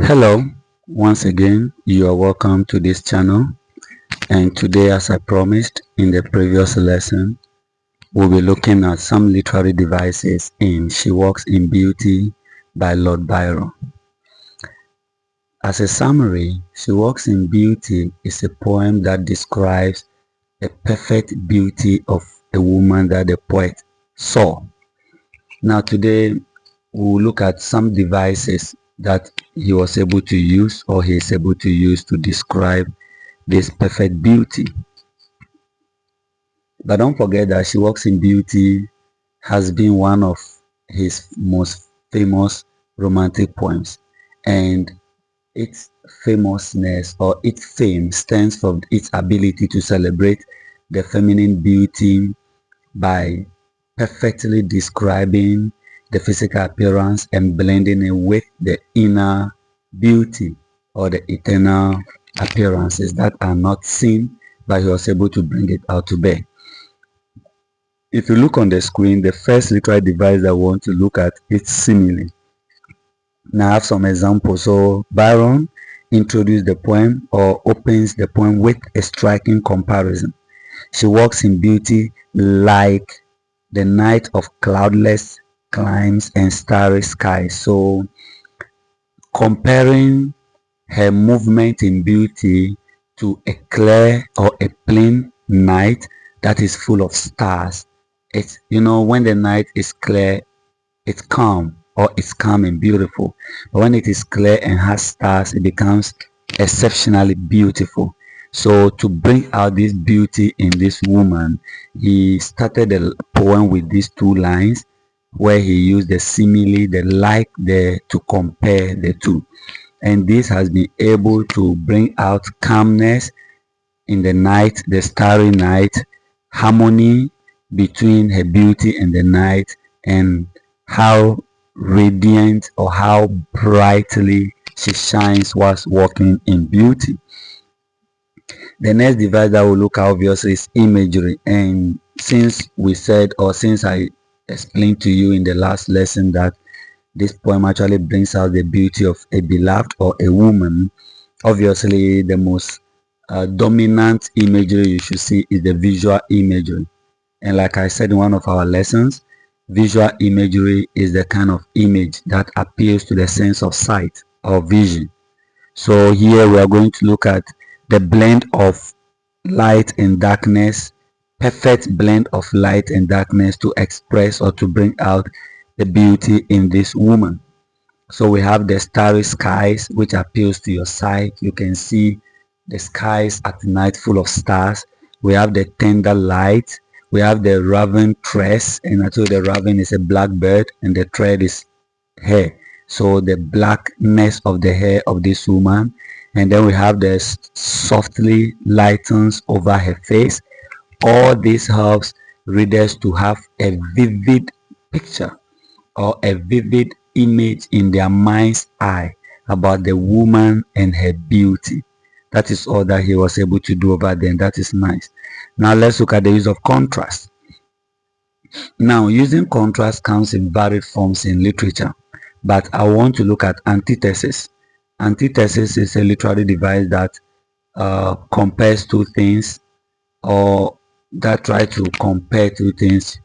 Hello, once again, you are welcome to this channel. And today, as I promised in the previous lesson, we'll be looking at some literary devices in She Walks in Beauty by Lord Byron. As a summary, She Walks in Beauty is a poem that describes the perfect beauty of a woman that the poet saw. Now, today, we'll look at some devices that he was able to use or he is able to use to describe this perfect beauty. But don't forget that She Walks in Beauty has been one of his most famous romantic poems, and its famousness or its fame stems from its ability to celebrate the feminine beauty by perfectly describing the physical appearance and blending it with the inner beauty or the eternal appearances that are not seen, but he was able to bring it out to bear. If you look on the screen, the first literary device that I want to look at is simile. Now I have some examples. So Byron introduced the poem or opens the poem with a striking comparison. She walks in beauty like the night of cloudless climes and starry skies. So comparing her movement in beauty to a clear or a plain night that is full of stars. It's, when the night is clear, it's calm or it's calm and beautiful. But when it is clear and has stars, it becomes exceptionally beautiful. So to bring out this beauty in this woman, he started the poem with these two lines where he used the simile, the like, the to compare the two. And this has been able to bring out calmness in the night, the starry night, harmony between her beauty and the night, and how radiant or how brightly she shines whilst walking in beauty. The next device that we'll look at obviously is imagery. And since we said, or since I explained to you in the last lesson that this poem actually brings out the beauty of a beloved or a woman, obviously the most dominant imagery you should see is the visual imagery. And like I said in one of our lessons, visual imagery is the kind of image that appeals to the sense of sight or vision. So here we are going to look at the blend of light and darkness, perfect blend of light and darkness to express or to bring out the beauty in this woman. So we have the starry skies, which appeals to your sight. You can see the skies at night full of stars. We have the tender light. We have the raven tress, and I told you the raven is a black bird and the thread is hair. So the blackness of the hair of this woman, and then we have the softly lightens over her face. All this helps readers to have a vivid picture or a vivid image in their mind's eye about the woman and her beauty. That is all that he was able to do over there, and that is nice. Now let's look at the use of contrast. Now, using contrast comes in varied forms in literature, but I want to look at antithesis. Antithesis is a literary device that compares two things or that try to compare two things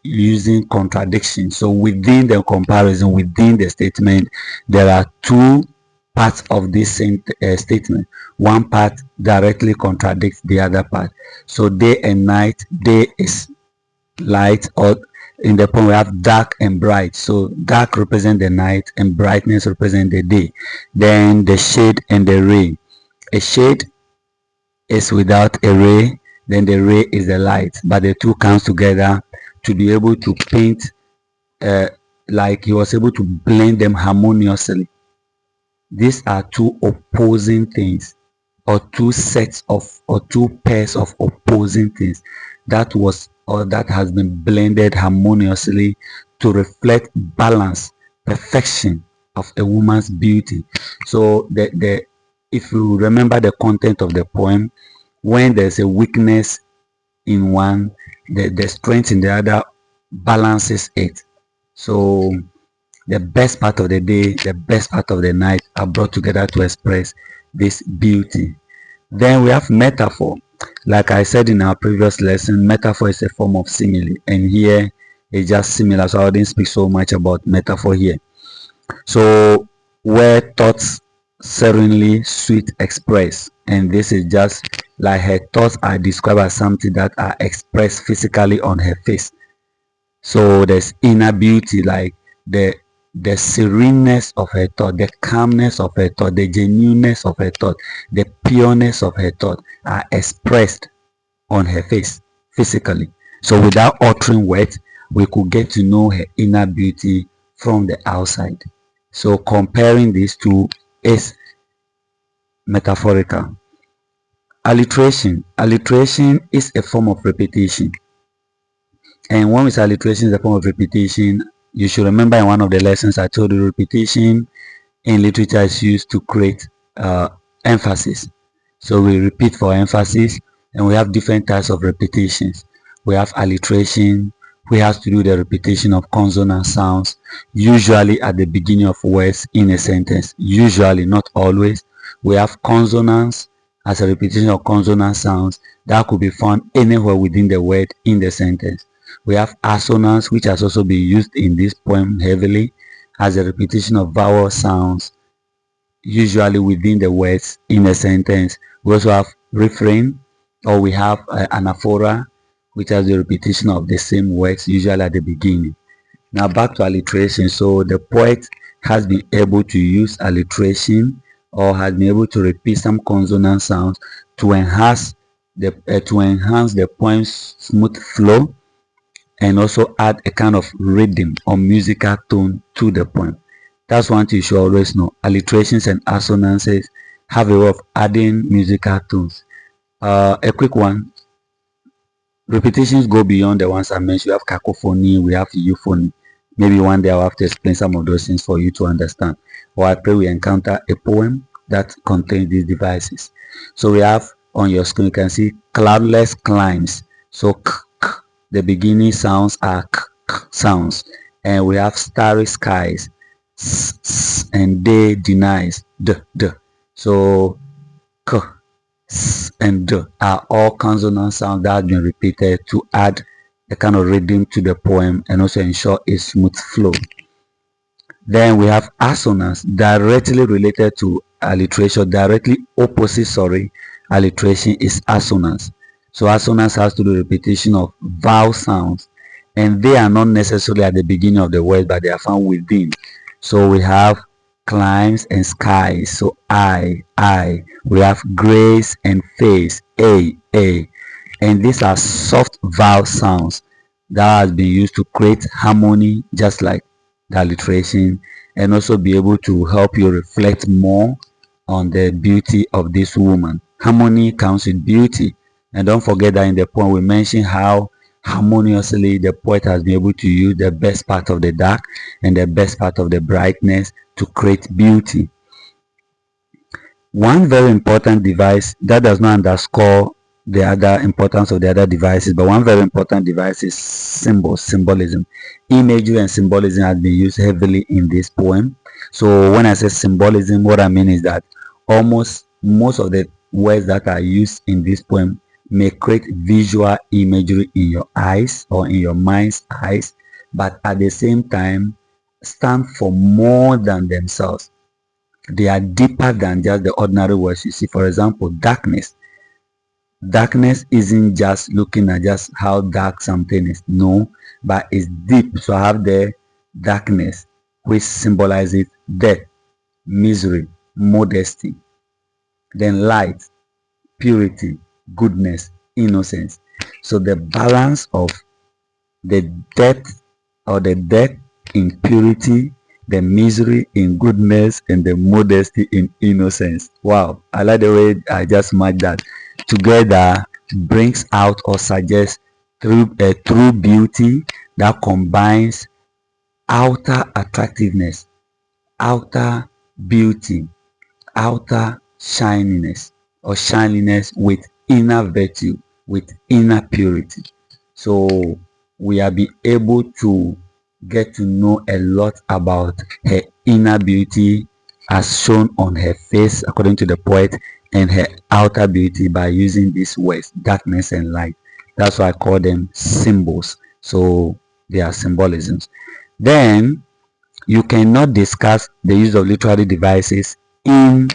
using contradiction. So within the comparison, within the statement, there are two parts of this same statement. One part directly contradicts the other part. So day and night, day is light, or in the poem we have dark and bright. So dark represent the night and brightness represent the day. Then the shade and the ray. A shade is without a ray, then the ray is the light, but the two comes together to be able to paint like he was able to blend them harmoniously. These are two opposing things, or two sets of, or two pairs of opposing things that was or that has been blended harmoniously to reflect balance, perfection of a woman's beauty. So the if you remember the content of the poem, when there's a weakness in one, the strength in the other balances it. So The best part of the day, the best part of the night are brought together to express this beauty. Then we have metaphor. Like I said in our previous lesson, metaphor is a form of simile, and here it's just similar. So I didn't speak so much about metaphor here. So where thoughts serenely sweet express, and this is just like her thoughts are described as something that are expressed physically on her face. So there's inner beauty, like the the sereneness of her thought, the calmness of her thought, the genuineness of her thought, the pureness of her thought are expressed on her face physically. So without uttering words, we could get to know her inner beauty from the outside. So comparing these two is metaphorical. Alliteration. Alliteration is a form of repetition. And when we say alliteration is a form of repetition, you should remember in one of the lessons I told you repetition in literature is used to create emphasis. So we repeat for emphasis, and we have different types of repetitions. We have alliteration, we have to do the repetition of consonant sounds, usually at the beginning of words in a sentence. Usually, not always. We have consonants as a repetition of consonant sounds that could be found anywhere within the word in the sentence. We have assonance, which has also been used in this poem heavily as a repetition of vowel sounds, usually within the words in a sentence. We also have refrain, or we have anaphora, which has the repetition of the same words, usually at the beginning. Now back to alliteration. So the poet has been able to use alliteration, or has been able to repeat some consonant sounds to enhance the poem's smooth flow, and also add a kind of rhythm or musical tone to the poem. That's one thing you should always know. Alliterations and assonances have a way of adding musical tones. A quick one. Repetitions go beyond the ones I mentioned. We have cacophony, we have euphony. Maybe one day I'll have to explain some of those things for you to understand. Or I pray we encounter a poem that contains these devices. So we have on your screen, you can see cloudless climbs. So the beginning sounds are sounds. And we have starry skies, and day denies, d. So k, and d are all consonant sounds that have been repeated to add a kind of rhythm to the poem and also ensure a smooth flow. Then we have assonance directly related to alliteration, directly opposite, alliteration is assonance. So assonance has to do with repetition of vowel sounds, and they are not necessarily at the beginning of the word, but they are found within. So we have climbs and skies, so I. We have grace and face, a. And these are soft vowel sounds that has been used to create harmony, just like the alliteration, and also be able to help you reflect more on the beauty of this woman. Harmony comes with beauty. And don't forget that in the poem we mentioned how harmoniously the poet has been able to use the best part of the dark and the best part of the brightness to create beauty. One very important device that does not underscore the other importance of the other devices, but one very important device is symbolism. Imagery and symbolism has been used heavily in this poem. So when I say symbolism, what I mean is that almost most of the words that are used in this poem may create visual imagery in your eyes or in your mind's eyes, but at the same time stand for more than themselves. They are deeper than just the ordinary words you see. For example, darkness. Darkness isn't just looking at just how dark something is, no, but it's deep. So I have the darkness, which symbolizes death, misery, modesty. Then light, purity, goodness, innocence. So the balance of the depth or the depth in purity, the misery in goodness, and the modesty in innocence. Wow, I like the way I just matched that together, brings out or suggests through a true beauty that combines outer attractiveness, outer beauty, outer shininess or shininess with inner virtue, with inner purity. So we are be able to get to know a lot about her inner beauty as shown on her face, according to the poet, and her outer beauty by using these words, darkness and light. That's why I call them symbols. So they are symbolisms. Then you cannot discuss the use of literary devices in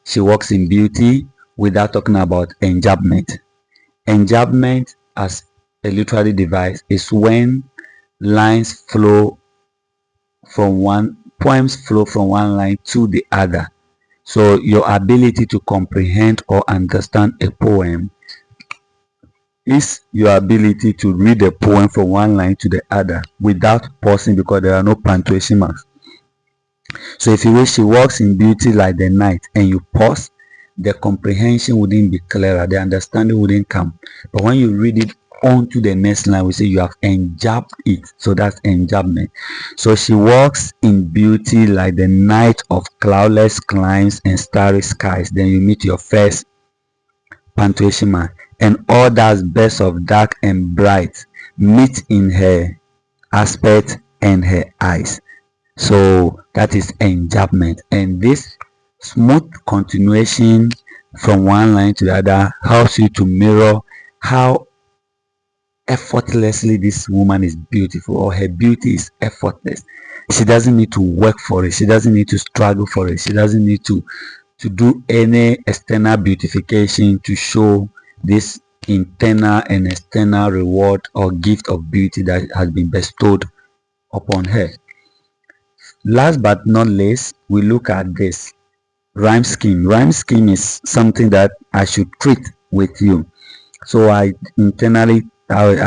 She Walks in Beauty without talking about enjambment. Enjambment as a literary device is when lines flow from one poems flow from one line to the other. So your ability to comprehend or understand a poem is your ability to read a poem from one line to the other without pausing, because there are no punctuation marks. So if you wish She Walks in Beauty like the night and you pause, the comprehension wouldn't be clearer, the understanding wouldn't come. But when you read it on to the next line, we say you have enjabbed it. So that's enjambment. So she walks in beauty like the night of cloudless climes and starry skies. Then you meet your first punctuation mark. And all that's best of dark and bright meet in her aspect and her eyes. So that is enjambment. And this smooth continuation from one line to the other helps you to mirror how effortlessly this woman is beautiful, or her beauty is effortless. She doesn't need to work for it. She doesn't need to struggle for it. She doesn't need to do any external beautification to show this internal and external reward or gift of beauty that has been bestowed upon her. Last but not least, we look at this rhyme scheme. Rhyme scheme is something that I should treat with you. So I intentionally brought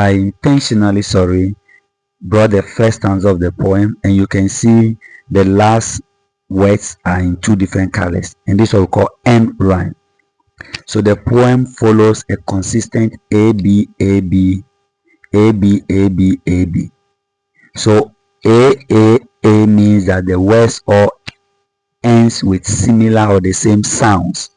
the first stanza of the poem, and you can see the last words are in two different colors, and this is what we call end rhyme. So the poem follows a consistent A B A B A B A B A B. So A means that the words all ends with similar or the same sounds.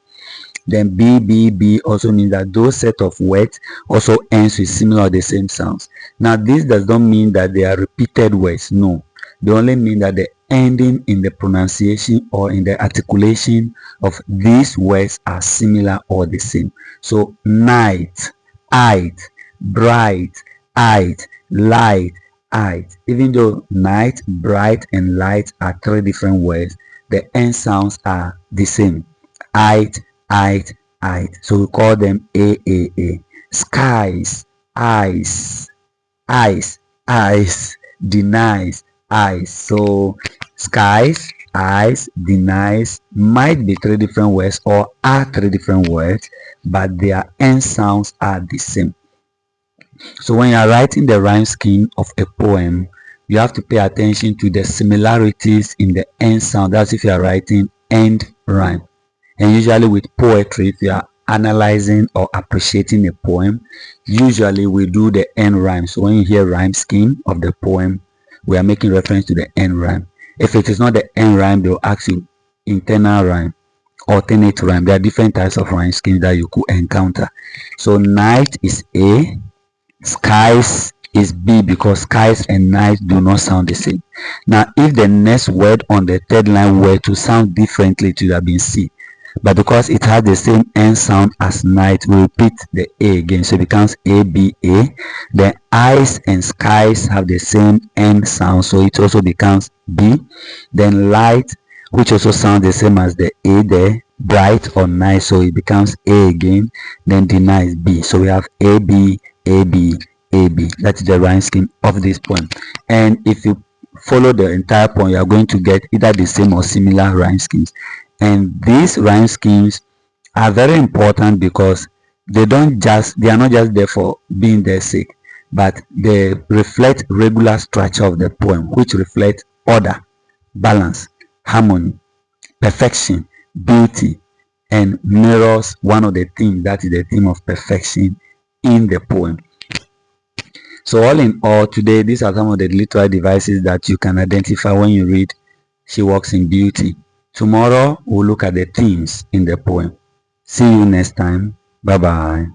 Then B also means that those set of words also ends with similar or the same sounds. Now this does not mean that they are repeated words. No, they only mean that the ending in the pronunciation or in the articulation of these words are similar or the same. So night, eyed, bright, eyed, light, eyed. Even though night, bright, and light are three different words, the end sounds are the same. Eyed, eyed, eyed. So we call them A. Skies, eyes, eyes, eyes, denies, eyes. So skies, eyes, denies might be three different words or are three different words, but their end sounds are the same. So when you are writing the rhyme scheme of a poem, you have to pay attention to the similarities in the end sound. That's if you are writing end rhyme. And usually with poetry, if you are analyzing or appreciating a poem, usually we do the end rhyme. So when you hear rhyme scheme of the poem, we are making reference to the end rhyme. If it is not the end rhyme, they will ask you internal rhyme, alternate rhyme. There are different types of rhyme schemes that you could encounter. So night is A, skies is B, because skies and night do not sound the same. Now if the next word on the third line were to sound differently, it would have been C. But because it has the same end sound as night, we repeat the A again. So it becomes ABA. The eyes and skies have the same end sound, so it also becomes B. Then light, which also sounds the same as the A there, bright or night, so it becomes A again. Then deny is B. So we have AB, AB, AB. That is the rhyme scheme of this poem. And if you follow the entire poem, you are going to get either the same or similar rhyme schemes. And these rhyme schemes are very important because they are not just there for being their sake, but they reflect regular structure of the poem, which reflect order, balance, harmony, perfection, beauty, and mirrors one of the themes, that is the theme of perfection in the poem. So all in all, today these are some of the literary devices that you can identify when you read She Walks in Beauty. Tomorrow we'll look at the themes in the poem. See you next time. Bye bye.